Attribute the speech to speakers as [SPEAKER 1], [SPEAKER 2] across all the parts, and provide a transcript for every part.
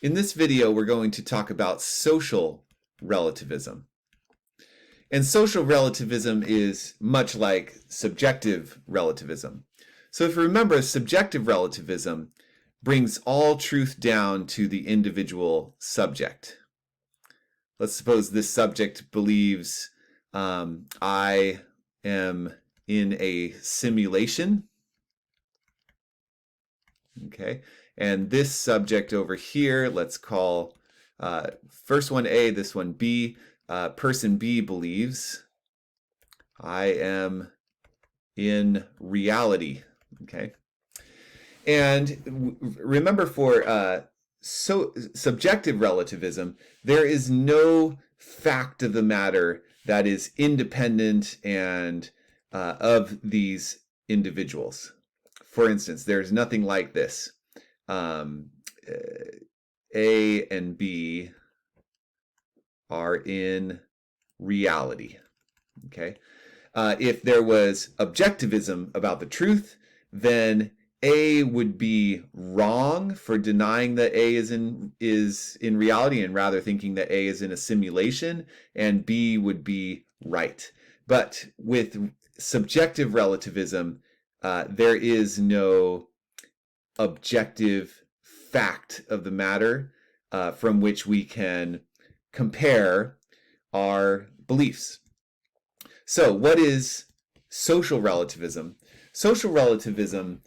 [SPEAKER 1] In this video, we're going to talk about social relativism. And social relativism is much like subjective relativism. So if you remember, subjective relativism brings all truth down to the individual subject. Let's suppose this subject believes I am in a simulation. Okay, and this subject over here, let's call first one A, this one B. Person B believes I am in reality. Okay, and remember, for subjective relativism, there is no fact of the matter that is independent and of these individuals. For instance, there's nothing like this. A and B are in reality. Okay. If there was objectivism about the truth, then A would be wrong for denying that A is in reality and rather thinking that A is in a simulation, and B would be right. But with subjective relativism, there is no objective fact of the matter from which we can compare our beliefs. So what is social relativism? Social relativism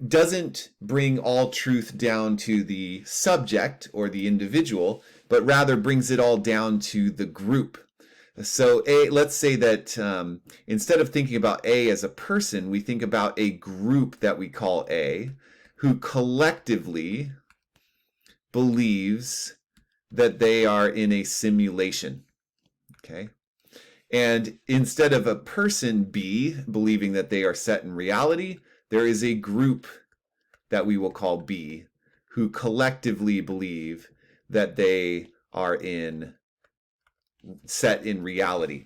[SPEAKER 1] doesn't bring all truth down to the subject or the individual, but rather brings it all down to the group. So let's say that instead of thinking about A as a person, we think about a group that we call A, who collectively believes that they are in a simulation. Okay? And instead of a person B believing that they are set in reality, there is a group that we will call B who collectively believe that they are set in reality.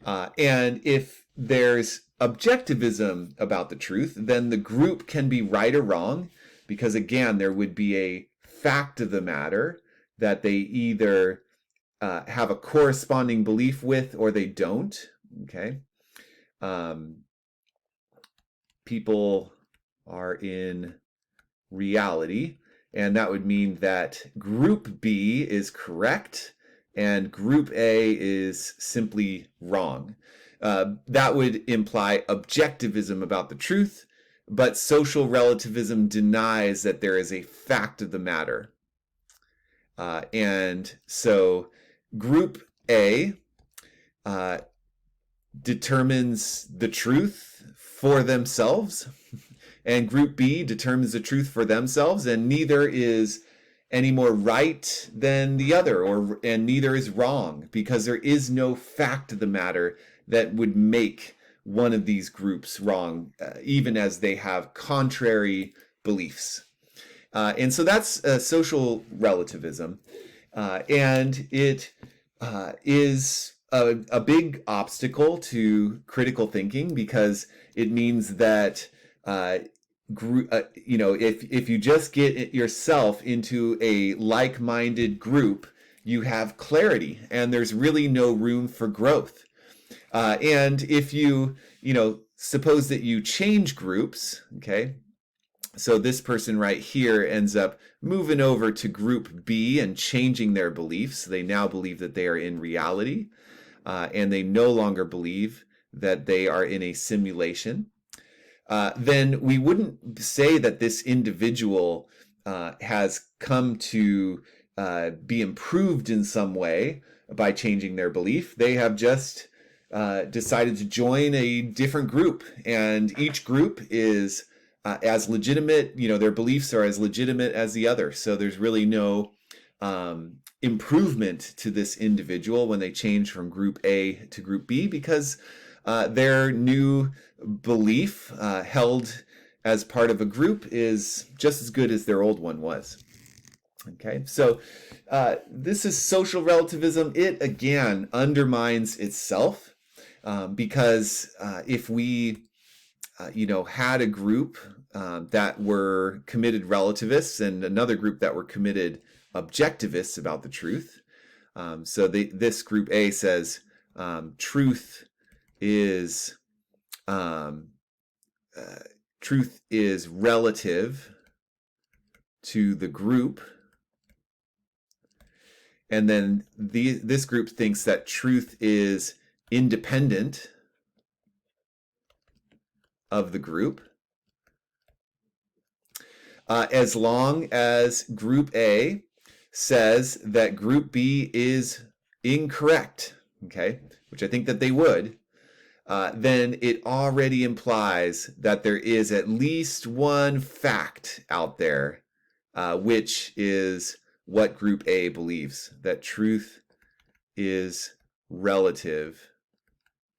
[SPEAKER 1] And if there's objectivism about the truth, then the group can be right or wrong, because again, there would be a fact of the matter that they either have a corresponding belief with or they don't. Okay. People are in reality, and that would mean that group B is correct and group A is simply wrong. That would imply objectivism about the truth, but social relativism denies that there is a fact of the matter. And so group A determines the truth for themselves, and group B determines the truth for themselves, and neither is any more right than the other, and neither is wrong, because there is no fact of the matter that would make one of these groups wrong, even as they have contrary beliefs. And so that's social relativism, and it is a big obstacle to critical thinking, because it means that if you just get yourself into a like-minded group, you have clarity and there's really no room for growth. And if you suppose that you change groups, okay, so this person right here ends up moving over to group B and changing their beliefs. They now believe that they are in reality, and they no longer believe that they are in a simulation. Then we wouldn't say that this individual has come to be improved in some way by changing their belief. They have just decided to join a different group, and each group is as legitimate, their beliefs are as legitimate as the other. So there's really no improvement to this individual when they change from group A to group B, because their new belief held as part of a group is just as good as their old one was. Okay, so this is social relativism. It again undermines itself, because if we had a group that were committed relativists and another group that were committed objectivists about the truth. This group A says truth is relative to the group, and then this group thinks that truth is independent of the group, as long as group A says that group B is incorrect, okay, which I think that they would, then it already implies that there is at least one fact out there, which is what group A believes, that truth is relative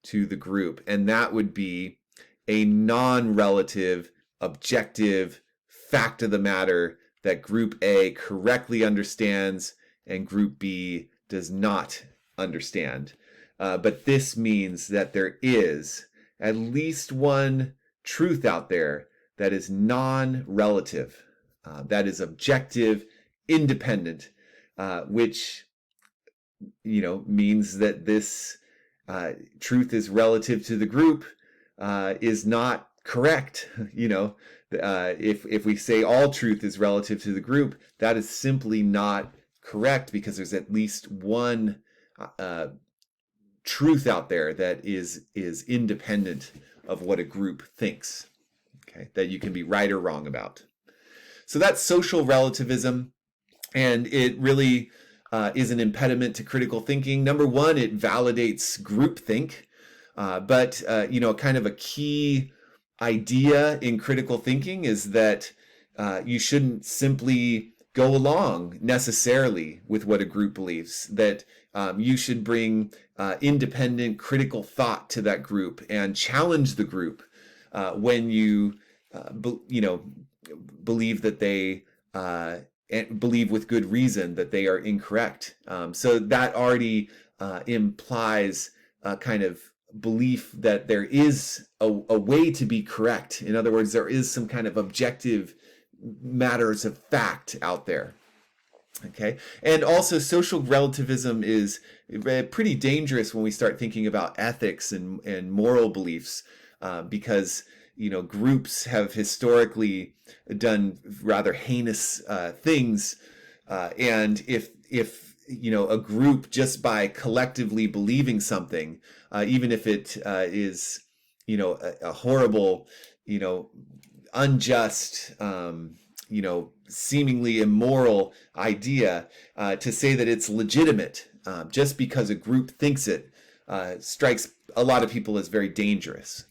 [SPEAKER 1] to the group. And that would be a non-relative, objective fact of the matter that group A correctly understands and group B does not understand. But this means that there is at least one truth out there that is non-relative, that is objective, independent, which means that this truth is relative to the group is not correct. If we say all truth is relative to the group, that is simply not correct, because there's at least one truth out there that is independent of what a group thinks, okay, that you can be right or wrong about. So that's social relativism, and it really is an impediment to critical thinking. Number one, it validates groupthink, but kind of a key idea in critical thinking is that you shouldn't simply go along necessarily with what a group believes, that you should bring independent critical thought to that group and challenge the group when you believe that they believe with good reason that they are incorrect. So that already implies a kind of belief that there is a way to be correct. In other words, there is some kind of objective matters of fact out there. Okay, and also social relativism is pretty dangerous when we start thinking about ethics and moral beliefs, because groups have historically done rather heinous things, and if a group, just by collectively believing something, even if it is a horrible, unjust, seemingly immoral idea, to say that it's legitimate just because a group thinks it, strikes a lot of people as very dangerous.